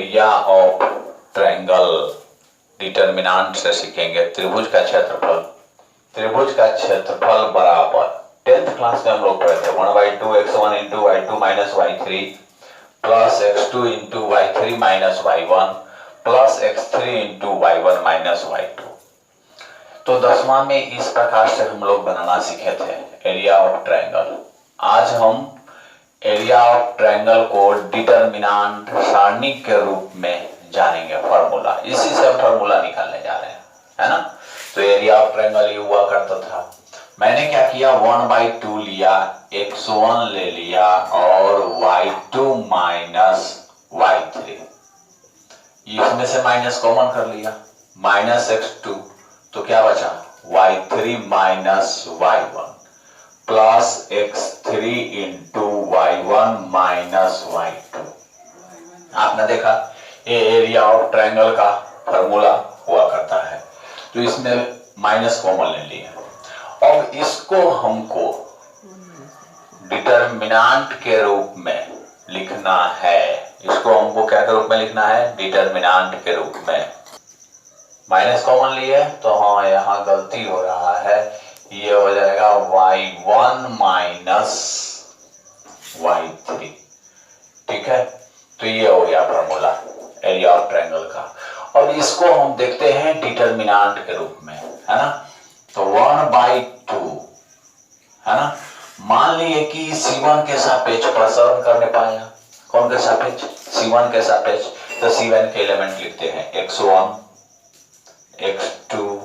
Area of triangle determinant से सीखेंगे। त्रिभुज का क्षेत्रफल बराबर 10th क्लास में हम लोग पढ़े थे 1/2 x1 into y2 minus y3 plus x2 into y3 minus y1 plus x3 into y1 minus y2। तो 10वां में इस प्रकार से हम लोग बनाना सीखे थे एरिया ऑफ ट्रायंगल। आज हम एरिया ऑफ ट्रायंगल को डिटर्मिनेंट सारणी के रूप में जानेंगे, फॉर्मूला। इसी से हम फॉर्मूला निकालने जा रहे हैं, है ना। तो एरिया ऑफ ट्रायंगल ये हुआ करता था। मैंने क्या किया, 1/2 लिया, x1 ले लिया और y2 माइनस y3, इसमें से माइनस कॉमन कर लिया, माइनस x2, तो क्या बचा y3 minus y1 plus x3 into y1 minus y2। आपने देखा ये एरिया ऑफ ट्रायंगल का फॉर्मूला हुआ करता है। तो इसमें माइनस कॉमन ले लिया। अब इसको हमको डिटर्मिनेंट के रूप में लिखना है। इसको हमको क्या के रूप में लिखना है, डिटर्मिनेंट के रूप में। माइनस कॉमन लिए तो हाँ यहाँ गलती हो रहा है, ये हो जाएगा y1 माइनस y3। ठीक है, तो ये हो गया फॉर्मूला एरिया ऑफ ट्रायंगल का। और इसको हम देखते हैं डिटर्मिनेंट के रूप में, है ना। तो 1/2, है ना। मान लिए कि C1 के सापेक्ष प्रसारण करने पाया। कौन के सापेक्ष, C1 के सापेक्ष। तो C1 के एलिमेंट लिखते हैं x1 x2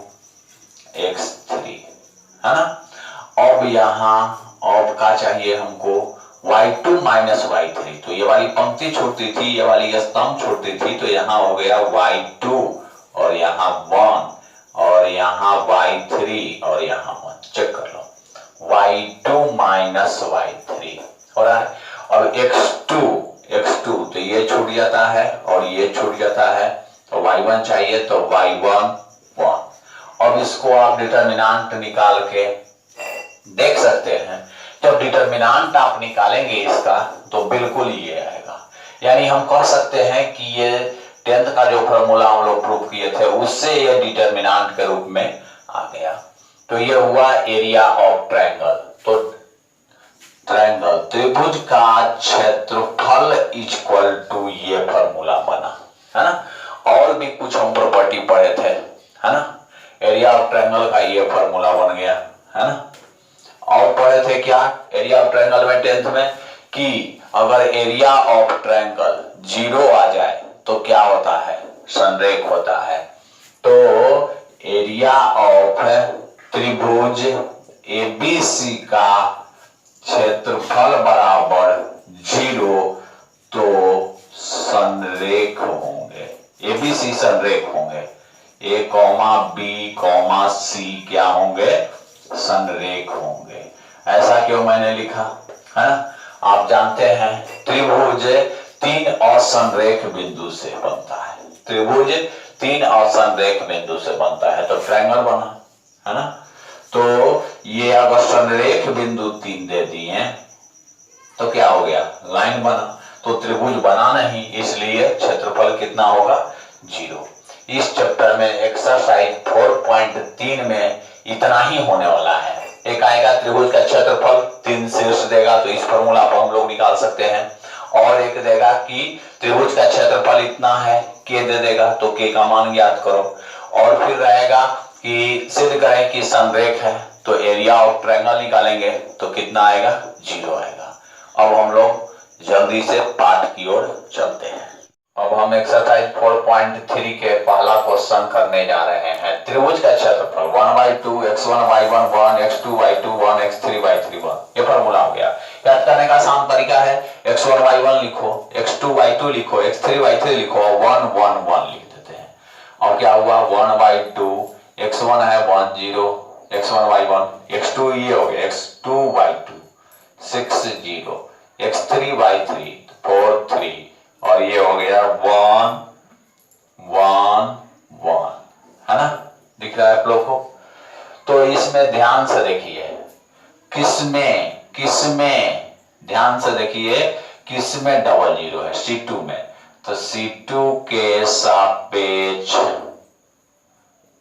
x3, है ना। अब यहाँ अब का चाहिए हमको y2 माइनस y3। तो ये वाली पंक्ति छूटती थी, ये वाली स्तंभ छूटती थी, तो यहाँ हो गया y2 और यहाँ 1 और यहाँ y3 और यहाँ 1। चेक कर लो, y2 माइनस y3 हो रहा है। और x2 तो ये छूट जाता है और ये छूट जाता है, तो y1 चाहिए तो y1 1। अब इसको आप डिटर्मिनेंट निकाल के देख सकते हैं। जब डिटर्मिनेंट आप निकालेंगे इसका तो बिल्कुल ये आएगा। यानी हम कह सकते हैं कि ये 10th का जो फॉर्मूला हम लोग प्रूव किए थे उससे ये डिटर्मिनेंट के रूप में आ गया। तो ये हुआ एरिया ऑफ ट्रायंगल। तो ट्रायंगल त्रिभुज का क्षेत्रफल इक्वल टू ये फॉर्मूला बना, है ना। और भी कुछ हम प्रॉपर्टी पढ़े थे, है ना। एरिया ऑफ ट्रायंगल का ये फॉर्मूला बन गया, है ना। और पढ़े थे क्या एरिया ऑफ ट्रायंगल में 10th में, कि अगर एरिया ऑफ ट्रायंगल 0 आ जाए तो क्या होता है, संरेख होता है। तो एरिया ऑफ त्रिभुज ABC का क्षेत्रफल बराबर 0 तो संरेख होंगे, ABC संरेख होंगे। A, B, C क्या होंगे, संरेख होंगे। ऐसा क्यों मैंने लिखा, है ना। आप जानते हैं त्रिभुज 3 असंरेख बिंदु से बनता है। त्रिभुज 3 असंरेख बिंदु से बनता है, तो ट्रायंगल बना, है ना। तो ये अगर संरेख बिंदु 3 दे दिए तो क्या हो गया, लाइन बना। तो त्रिभुज बना नहीं, इसलिए क्षेत्रफल कितना होगा, 0। इस चैप्टर में एक्सरसाइज 4.3 में इतना ही होने वाला है। एक आएगा त्रिभुज का क्षेत्रफल 3 शीर्ष देगा, तो इस फॉर्मूला पर हम लोग निकाल सकते हैं। और एक देगा कि त्रिभुज का क्षेत्रफल इतना है, k दे देगा, तो k का मान ज्ञात करो। और फिर रहेगा कि सिद्ध करें कि संरेख है, तो एरिया ऑफ ट्रायंगल निकालेंगे, तो कितना आएगा, 0 आएगा। अब हम लोग जल्दी से पाठ की ओर चलते हैं। अब हम एक्सरसाइज 4.3 के पहला क्वेश्चन करने जा रहे हैं। त्रिभुज का क्षेत्रफल 1/2 x1 y1 1 x2 y2 1 x3 y3 1। ये फॉर्मूला हो गया। याद करने का आसान तरीका है, x1 y1 लिखो, x2 y2 लिखो, x3 y3 लिखो, 1 1 1 लिख देते हैं। और क्या हुआ, 1/2 x1 है 1 0 x1 y1, x2 ये हो गया x2 y2 6 0 x3 y3 4 3 और ये हो गया 1 1 1, है ना। दिख रहा है आप लोग को। तो इसमें ध्यान से देखिए, किसमें ध्यान से देखिए, किसमें डबल 0 है, C2 में। तो C2 के सापेक्ष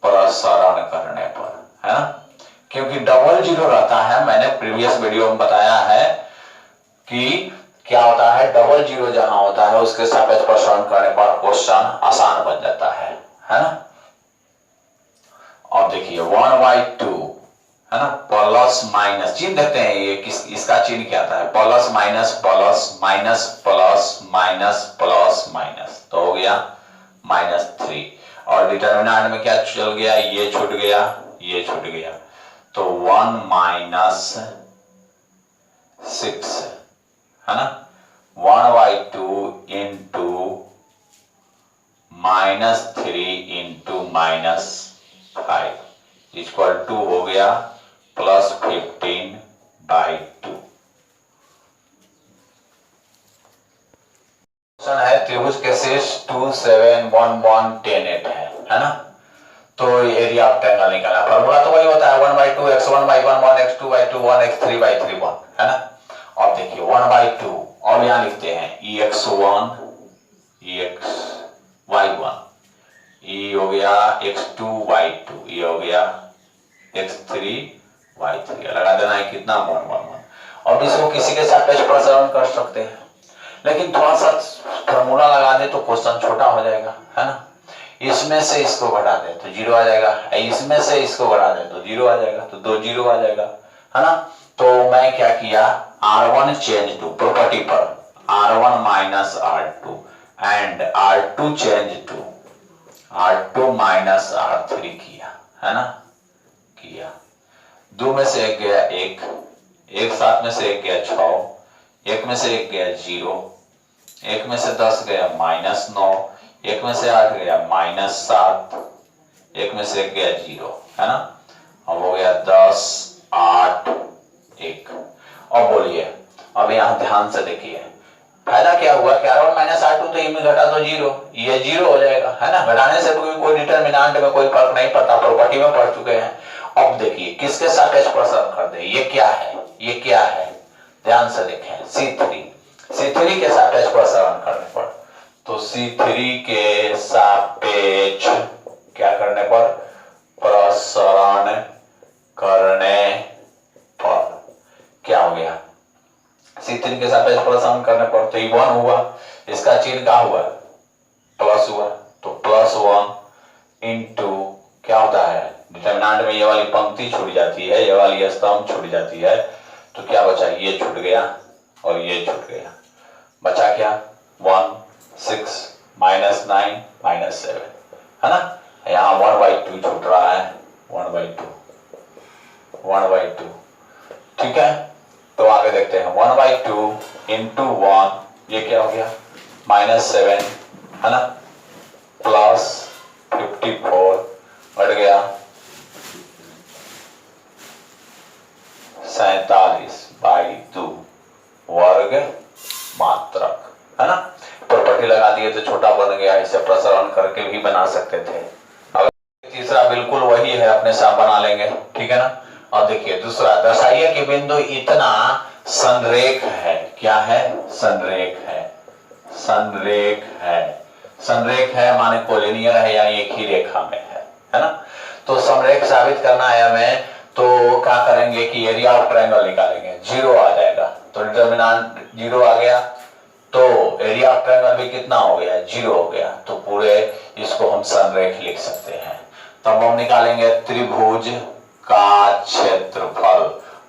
प्रसरण करने पर, है ना, क्योंकि डबल जीरो रहता है, मैंने प्रीवियस वीडियो में बताया है कि क्या होता है, डबल जीरो जहां होता है उसके सापेक्ष प्रसरण करने पर क्वेश्चन आसान बन जाता है ना। अब देखिए 1/2 है ना, प्लस माइनस चिन्ह देते हैं, ये इसका चिन्ह क्या आता है, plus minus plus minus plus minus plus minus, तो हो गया -3, और डिटरमिनेंट में क्या चल गया, ये छूट गया, ये छूट गया, तो 1 - 6 है ना, 1/2 इंटू -3 इंटू -5 इक्वल टू हो गया +15/2। क्वेश्चन है त्रिभुज के शीर्ष 2 7 1 1 10 8 है ना, तो एरिया ऑफ ट्रायंगल निकालना, फार्मूला तो वही होता है 1/2 x1/1 1 x2/2 1 x3/3 1, है ना। अब देखिए 1/2, और यहां लिखते हैं ex1 ex(y1), e हो गया x2y2, ये हो गया x3y3, लगा देना है कितना 1 1 1। अब इसको किसी के सापेक्ष प्रसरण कर सकते हैं, लेकिन थोड़ा सा फार्मूला लगा दे तो क्वेश्चन छोटा हो जाएगा, है ना। इसमें से इसको घटा दे तो 0 आ जाएगा, इसमें से इसको घटा दे तो 0 आ जाएगा, तो 2 0 आ जाएगा, है ना। तो मैं क्या किया, R1 चेंज टू प्रॉपर्टी पर R1 minus R2 and R2 change to R2 minus R3 किया, है ना, किया। 2 में से 1 गया 1, 7 में से 1 गया 6, 1 में से 1 गया 0, 1 में से 10 गया -9, 1 में से 8 गया -7, 1 में से 1 गया 0, है ना। अब हो गया 10 8 1। अब बोलिए, अब यहां ध्यान से देखिए, फायदा क्या हुआ कि R1 माइनस R2, तो इनमें घटा तो 0, ये 0 हो जाएगा, है ना। घटाने से कोई डिटरमिनेंट में कोई फर्क नहीं पड़ता, प्रॉपर्टी में पढ़ चुके हैं। अब देखिए किसके सापेक्ष प्रसरण कर दे, ये क्या है, ये क्या है, ध्यान से देखें, C3 के सापेक्ष प्रसरण करने पर, तो C3 के सापेक्ष क्या करने पर, प्रसरण करने पर क्या हो गया, C3 के सापेक्ष प्रसरण करने पर तो 1 हुआ, इसका चिन्ह क्या हुआ, प्लस हुआ, तो +1 इंटू क्या होता है, डिटरमिनेंट में ये वाली पंक्ति छूट जाती है, ये वाली स्तंभ छूट जाती है, तो क्या बचा, ये छूट गया और ये छूट गया, बचा क्या 1 6 -9 -7, है ना। यहाँ 1/2 छूट रहा है, 1/2, ठीक है। तो आगे देखते हैं 1/2 इंटू 1, ये क्या हो गया -7, है ना, +54 बढ़ गया 47/2 वर्ग मात्रक, है ना। प्रॉपर्टी लगा दिए तो छोटा बन गया, इसे प्रसरण करके भी बना सकते थे। अगर तीसरा बिल्कुल वही है, अपने साथ बना लेंगे, ठीक है ना। और देखिए दूसरा, दर्शाइए कि बिंदु इतना संरेख है, क्या है, संरेख है, संरेख है, संरेख है माने कोलिनियर है, यानी एक ही रेखा में है ना। तो संरेख साबित करना है हमें, तो क्या करेंगे कि एरिया ऑफ ट्रायंगल निकालेंगे, 0 आ जाएगा, तो डिटरमिनेंट 0 आ गया, तो एरिया ऑफ ट्रायंगल भी कितना हो गया, 0 हो गया, तो पूरे इसको हम संरेख लिख सकते हैं। तब हम निकालेंगे त्रिभुज का क्षेत्रफल,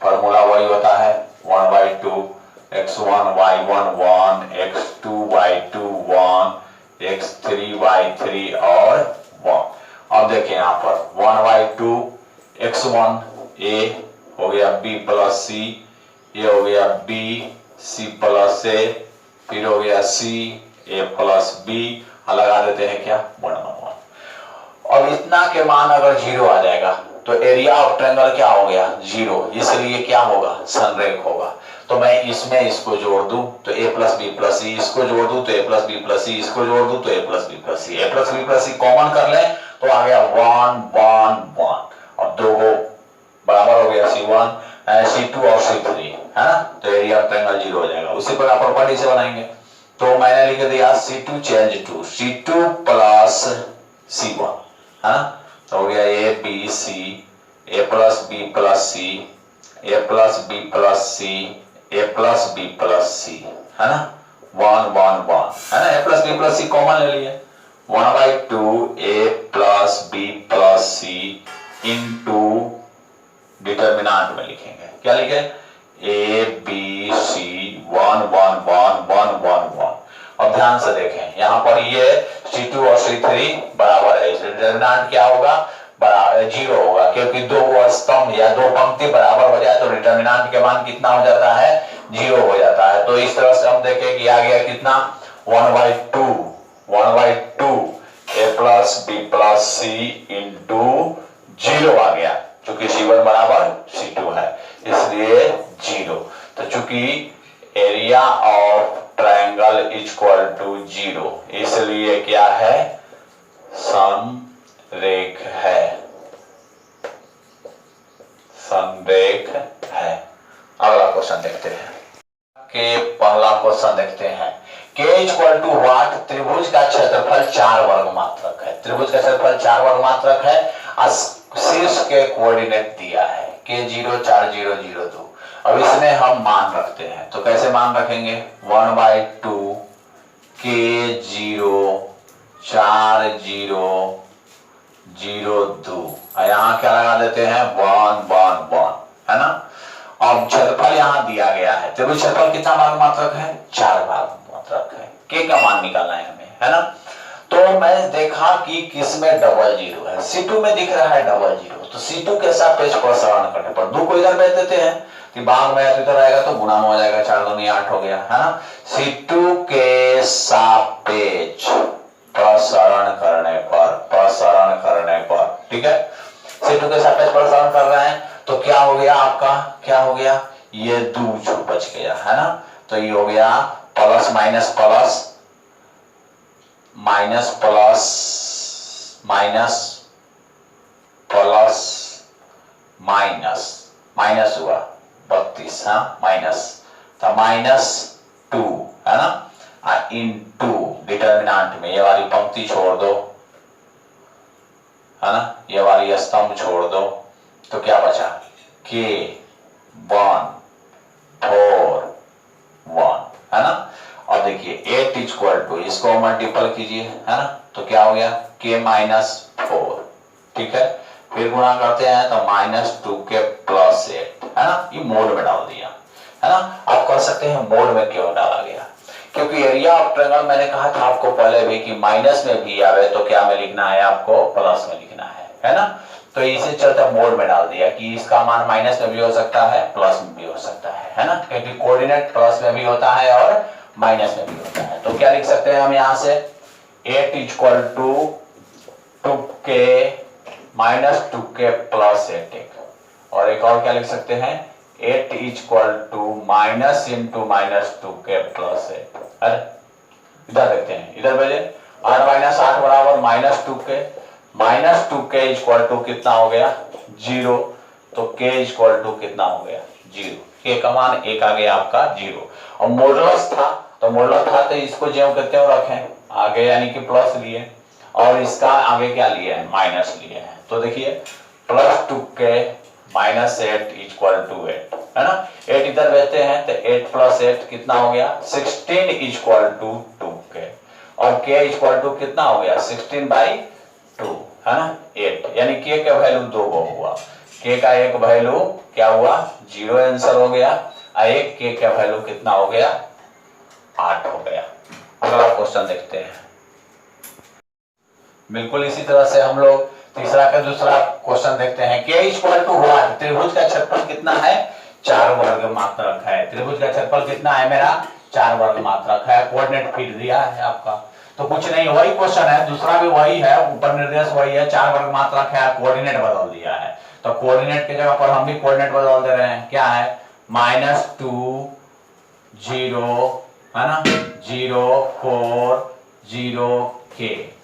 फार्मूला वही होता है 1/2 x1 y1 1 x2 y2 1 x3y3 और 1। अब देखें यहां पर 1/2 x1 a हो गया b प्लस c, ये हो गया b c प्लस a, फिर हो गया c a प्लस b, लगा देते हैं क्या 1 1 1। अब इतना के मान अगर 0 आ जाएगा तो एरिया ऑफ ट्रायंगल क्या हो गया 0, इसलिए क्या होगा, संरेख होगा। तो मैं इसमें इसको जोड़ दूं तो a plus B plus C, इसको जोड़ दूं तो a plus B plus C, इसको जोड़ दूं तो a plus B plus C, a plus B plus C common कर लें तो आ गया 1 1 1, और 2 को बराबर हो गया C1 C2 और C3, है ना। तो एरिया ऑफ ट्रायंगल 0 हो जाएगा। उसी प्रकार प्रॉपर्टी से बनाएंगे, तो मैंने लिख दिया C2 change to C2 plus C1, है ना। तो हो गया A B C, A plus B plus C, A plus B plus C, A plus B plus C, है ना। 1 1 1, है ना। A plus B plus C common ले लिए, 1/2 A plus B plus C into determinant में लिखेंगे, क्या लिखे, A B C 1 1 1 1 1 1। अब ध्यान से देखें, यहां पर ये C2 और C3 बराबर है, डिटर्मिनेंट क्या होगा, बराबर 0 होगा, क्योंकि दो स्तंभ या दो पंक्ति बराबर हो जाए तो डिटर्मिनेंट के मान कितना हो जाता है, 0 हो जाता है। तो इस तरह से हम देखें कि आ गया कितना, 1/2 A plus B plus C into 0 आ गया, चूंकि C1 बराबर C2 है इसलिए 0। तो चूंकि area of triangle equal to 0, इसलिए क्या है, समरेख है, समरेख है। अगला क्वेश्चन देखते हैं, के पहला क्वेश्चन देखते हैं, K इक्वल टू व्हाट, त्रिभुज का क्षेत्रफल 4 वर्ग मात्रक है, त्रिभुज का क्षेत्रफल 4 वर्ग मात्रक है, शीर्ष के कोऑर्डिनेट दिया है K0 4 0 0 2। अब इसमें हम मान रखते हैं, तो कैसे मान रखेंगे, 1/2 K0 4 0 0 2, यहां क्या लगा देते हैं, 1 1 1, है ना। अब क्षेत्रफल यहां दिया गया है, त्रिभुज क्षेत्रफल कितना भाग मात्रक है, 4 भाग मात्रक है, K का मान निकालना है हमें, है ना। तो मैं देखा कि किसमें डबल 0 है, C2 में दिख रहा है डबल 0, तो C2 के सापेक्ष प्रसारण करने पर 2 को इधर भेज देते हैं कि भाग में इधर आएगा तो गुणा में हो जाएगा, 4 दूनी 8 हो गया, है ना। C2 के सापेक्ष प्रसारण करने पर, ठीक है, C2 के सापेक्ष प्रसारण कर रहे हैं तो क्या हो गया आपका, क्या हो गया, ये 2 बच गया, है ना। तो ये हो गया plus minus plus minus plus minus plus minus minus हुआ 32, हाँ माइनस, तो -2, है ना, इनटू डिटर्मिनेंट में ये वाली पंक्ति छोड़ दो, है ना, ये वाली स्तंभ छोड़ दो, तो क्या बचा, K 1 4 1, है ना। और देखिए 8 इक्वल टू, इसको मल्टीपल कीजिए, है ना, तो क्या हो गया, K -4, ठीक है। फिर गुणा करते हैं तो -2K + 8, है ना, ये मोड में डाल दिया, है ना। आप कह सकते हैं मोड में क्यों डाला गया, क्योंकि एरिया ऑफ ट्रायंगल मैंने कहा था आपको पहले भी कि माइनस में भी आवे तो क्या में लिखना है, आपको प्लस में लिखना है ना। तो इसे चलते मोड में डाल दिया कि इसका मान माइनस में भी हो सकता है, प्लस में भी हो सकता है ना, क्योंकि कोऑर्डिनेट प्लस में भी होता है और माइनस में भी होता है। तो क्या लिख सकते हैं हम यहां से, 8 इक्वल टू 2K -2K + 8, और एक और क्या लिख सकते हैं, 8 equal to minus into -2K + 8। अरे इधर देखते हैं, इधर भेजे, 8 - 8 बराबर -2K, -2K इक्वल टू कितना हो गया, 0, तो K इक्वल टू कितना हो गया, 0, K का मान 1 आ गया आपका 0। और मॉडुलस था तो इसको जो कहते हो रखें आगे, यानी कि प्लस लिए, और इसका आगे क्या लिए हैं, माइनस लिए हैं। तो देखिए +2K -8 इक्वल टू 8, है ना। 8 इधर भेजते हैं तो 8 + 8 कितना हो गया, 16 इक्वल टू 2K, और K इक्वल टू कितना हो गया, 16/2, है ना, 8, यानी K का वैल्यू 2 हुआ, K का एक वैल्यू क्या हुआ, 0 आंसर हो गया, और एक K का वैल्यू कितना हो गया, 8 हो गया। अगला क्वेश्चन देखते हैं, बिल्कुल इसी तरह से हम लोग तीसरा का दूसरा क्वेश्चन देखते हैं, K इक्वल टू व्हाट, त्रिभुज का क्षेत्रफल कितना है, 4 वर्ग मात्रक है, त्रिभुज का क्षेत्रफल कितना है मेरा, 4 वर्ग मात्रक है, कोऑर्डिनेट फिट दिया है आपका, तो कुछ नहीं, वही क्वेश्चन है, दूसरा भी वही है, ऊपर निर्देश वही है, 4 वर्ग मात्रक है, कोऑर्डिनेट बदल दिया है। तो कोऑर्डिनेट की जगह पर हम भी कोऑर्डिनेट बदल दे रहे हैं, क्या है, -2 0, है ना, 0 4 0 K,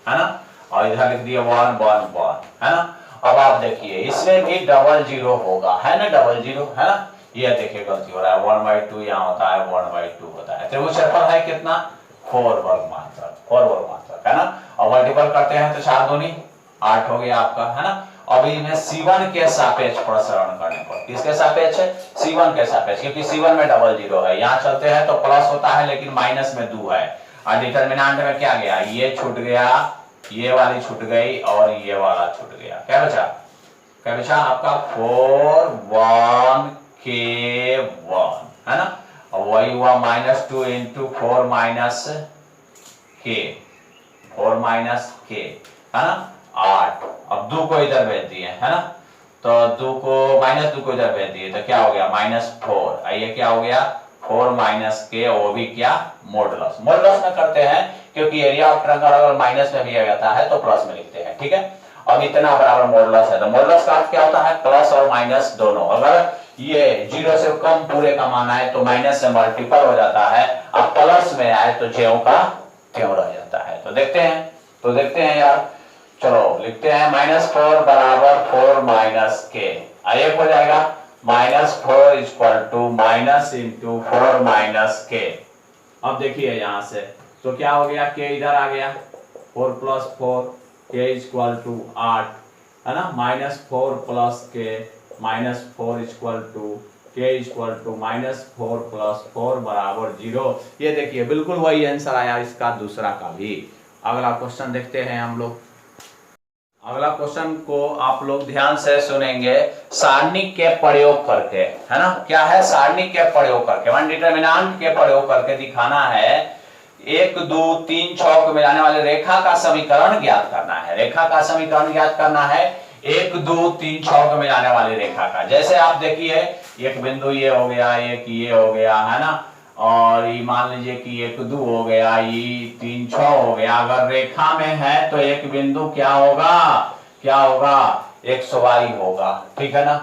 है ना, और इधर लिख दिया 1 1 1, है ना। अब आप देखिए इसमें भी डबल 0 होगा, है ना, डबल 0, है ना। ये देखिए गलती हो रहा है, 1/2 यहाँ होता है, 1/2 होता है। त्रिभुज क्षेत्रफल है कितना, 4 वर्ग मात्रक है ना। और मल्टीपल करते हैं तो 4 दूनी 8 हो गया आपका, है ना। अभी मैं C1 के सापेक्ष प्रसारण करने पर, किसके सापेक्ष है, C1 के सापेक्ष, क्योंकि C1 में डबल जीरो है, यहाँ चलते हैं तो प्लस होता है लेकिन माइनस में 2 है। और डिटरमिनेंट में क्या गया, ये छूट गया, ये वाली छूट गई और ये वाला छूट गया, क्या बचा, क्या बचा आपका 4 1 K1, है ना। और वही हुआ -2 इंटू 4 माइनस के, है ना 8। अब 2 को इधर भेज दिए, है ना, तो 2 को -2 को इधर भेज दिए तो क्या हो गया -4। ये क्या हो गया 4 माइनस के, वो भी क्या मॉडुलस में करते हैं, क्योंकि एरिया ऑफ ट्रायंगल अगर माइनस में भी आ जाता है तो प्लस में लिखते हैं, ठीक है। अब इतना बराबर मॉडुलस है, तो मॉडुलस का अर्थ क्या होता है, प्लस और माइनस दोनों। अगर ये 0 से कम पूरे का मान आए तो माइनस से मल्टीपल हो जाता है, अब प्लस में आए तो ज्यों का त्यों रह जाता है। तो देखते हैं यार, चलो लिखते हैं -4 बराबर 4 माइनस के, आइए हो जाएगा -4 equal to minus into 4 minus K. अब देखिए यहां से तो क्या हो गया, के इधर आ गया, 4 प्लस 4 के इक्वल टू 8, है ना, -4 प्लस के -4 इक्वल टू के इक्वल टू -4 प्लस 4 बराबर 0। ये देखिए बिल्कुल वही आंसर आया इसका दूसरा का भी। अगला क्वेश्चन देखते हैं हम लोग। अगला क्वेश्चन को आप लोग ध्यान से सुनेंगे, सारणी के प्रयोग करके, है ना, क्या है, सारणी के प्रयोग करके, वन डिटरमिनेंट के प्रयोग करके दिखाना है। 1 2 3 6 को मिलाने वाले रेखा का समीकरण ज्ञात करना है, रेखा का समीकरण ज्ञात करना है 1 2 3 6 को मिलाने वाली रेखा का। जैसे आप देखिए एक बिंदु ये हो गया, एक ये हो गया, है ना, और ये मान लीजिए कि 1 2 हो गया, ये 3 6 हो गया। अगर रेखा में है तो एक बिंदु क्या होगा XY होगा, ठीक है ना।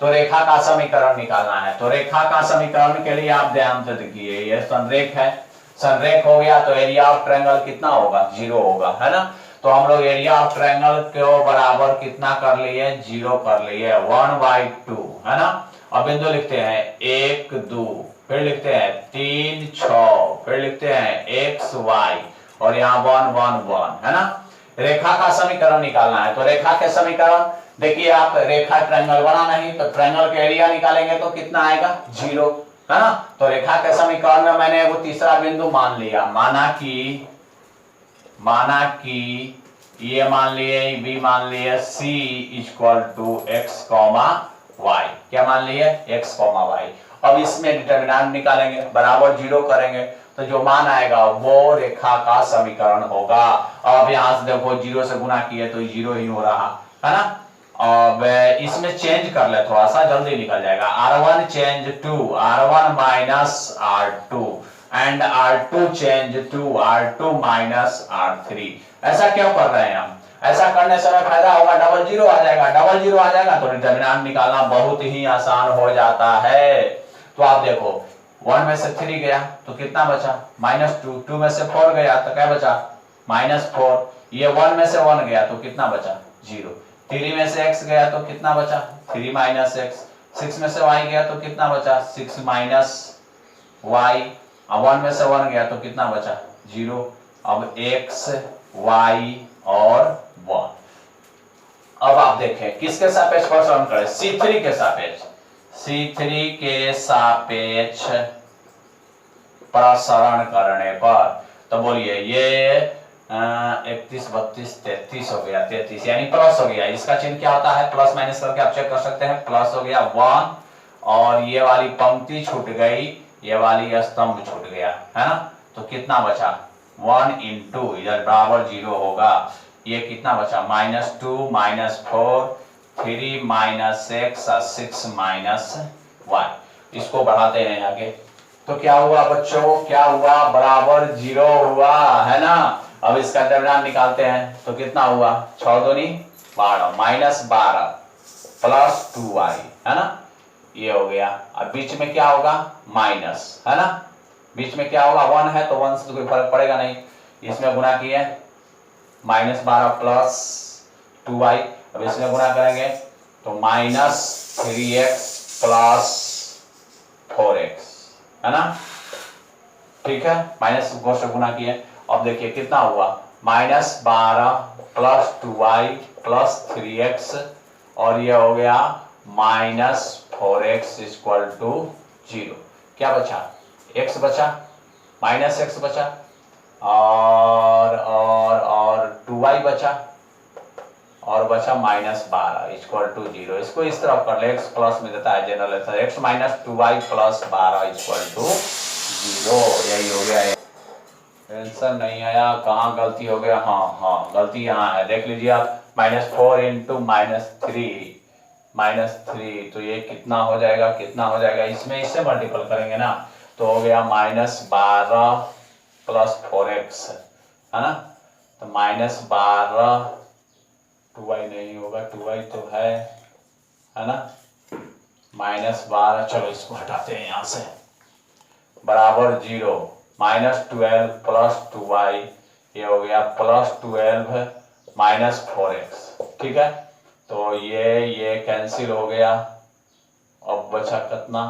तो रेखा का समीकरण निकालना है, तो रेखा का समीकरण के लिए आप ध्यान से देखिए, ये संरेख है, संरेख हो गया तो एरिया ऑफ ट्रायंगल कितना होगा, 0 होगा, है ना। तो हम लोग एरिया ऑफ ट्रायंगल को बराबर कितना कर लिए, 0 कर लिए, 1/2, है ना। अब बिंदु लिखते हैं 1 2, फिर लिखते हैं 3 6, फिर लिखते हैं XY और यहाँ 1 1 1, है ना। रेखा का समीकरण निकालना है, तो रेखा के समीकरण देखिए, आप रेखा ट्रायंगल बना नहीं तो ट्रायंगल का एरिया निकालेंगे तो कितना आएगा 0, है ना। तो रेखा के समीकरण में मैंने वो तीसरा बिंदु मान लिया, माना कि ये मान लिए, बी मान लिए, C equal to X, Y, क्या मान लिए X, Y। अब इसमें डिटरमिनेंट निकालेंगे, बराबर 0 करेंगे तो जो मान आएगा वो रेखा का समीकरण होगा। अब यहां से देखो 0 से गुना किए तो 0 ही हो रहा, है ना। अब इसमें चेंज कर ले, थोड़ा सा जल्दी निकल जाएगा, R1 change to R1 minus R2 and R2 change to R2 minus R3। ऐसा क्यों कर रहे हैं हम, ऐसा करने से फायदा होगा, डबल जीरो आ जाएगा, तो डिटरमिनेंट निकालना बहुत ही आसान हो जाता है। तो आप देखो 1 में से 3 गया तो कितना बचा -2, 2 में से 4 गया तो क्या बचा -4, ये 1 में से 1 गया तो कितना बचा 0, 3 में से x गया तो कितना बचा 3 माइनस x, 6 में से y गया तो कितना बचा 6 माइनस y, अब 1 में से 1 गया तो कितना बचा 0। अब x y और 1। अब आप देखें किसके सापेक्ष प्रसारण करें, C3 के सापेक्ष, C3 के सापेक्ष प्रसारण करने पर, तो बोलिए ये 31 32 33 हो गया, 33 यानी प्लस हो गया। इसका चिन्ह क्या होता है, प्लस माइनस करके आप चेक कर सकते हैं, प्लस हो गया 1 और ये वाली पंक्ति छूट गई, ये वाली स्तंभ छूट गया, है ना। तो कितना बचा 1 इंटू इधर बराबर 0 होगा, ये कितना बचा -2 -4 3 माइनस x और 6 माइनस y। इसको बढ़ाते हैं आगे, तो क्या हुआ बच्चों, क्या हुआ बराबर 0 हुआ, है ना। अब इसका डिटरमिनेंट निकालते हैं तो कितना हुआ 6 दूनी 12 -12 प्लस 2y, है ना, ये हो गया। अब बीच में क्या होगा माइनस, है ना, बीच में क्या होगा 1 है तो 1 से तो कोई फर्क पड़ेगा नहीं, इसमें गुना किए -12 प्लस 2y, अब इसमें गुना करेंगे तो -3x प्लस 4x, है ना। ठीक है, माइनस को से गुना किए। अब देखिए कितना हुआ, -12 प्लस 2y प्लस 3x और ये हो गया -4x इक्वल टू 0। क्या बचा, x बचा, -x बचा और 2y बचा और बचा -12 इक्वल टू 0। इसको इस तरफ कर ले, x प्लस में देता है general answer, x minus 2y plus 12 equal to 0। यही हो गया, आंसर नहीं आया, कहाँ गलती हो गया, हाँ गलती यहाँ है, देख लीजिए आप, -4 इंटू -3 तो ये कितना हो जाएगा, इसमें इससे मल्टीपल करेंगे ना, तो हो गया -12 प्लस 4x, है ना, तो -12, 2y नहीं होगा, 2y तो है ना, -12, चलो इसको हटाते हैं यहाँ से, बराबर 0, -12 प्लस 2y, ये हो गया +12 -4x, ठीक है, तो ये कैंसिल हो गया, अब बचा कितना,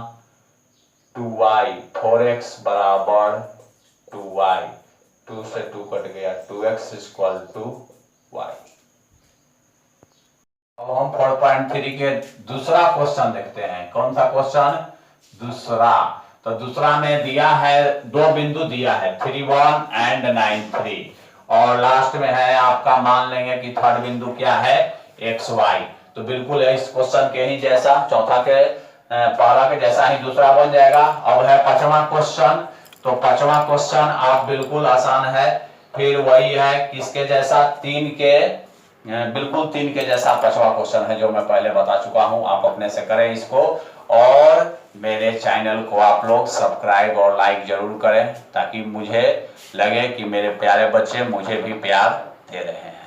2y, 4x बराबर 2y, 2 से 2 कट गया, 2x इक्वल टू y। अब हम 4.3 के दूसरा क्वेश्चन देखते हैं, कौन सा क्वेश्चन, दूसरा। तो दूसरा में दिया है, दो बिंदु दिया है 3, 1 एंड 9, 3 और लास्ट में है आपका, मान लेंगे कि थर्ड बिंदु क्या है, x y। तो बिल्कुल इस क्वेश्चन के ही जैसा, चौथा के पहला के जैसा ही दूसरा बन जाएगा। अब है पांचवा क्वेश्चन, तो पांचवा क्वेश्चन आप बिल्कुल आसान है, फिर वही है किसके जैसा, बिल्कुल 3 के जैसा पांचवा क्वेश्चन है जो मैं पहले बता चुका हूं। आप अपने से करें इसको और मेरे चैनल को आप लोग सब्सक्राइब और लाइक जरूर करें ताकि मुझे लगे कि मेरे प्यारे बच्चे मुझे भी प्यार दे रहे हैं।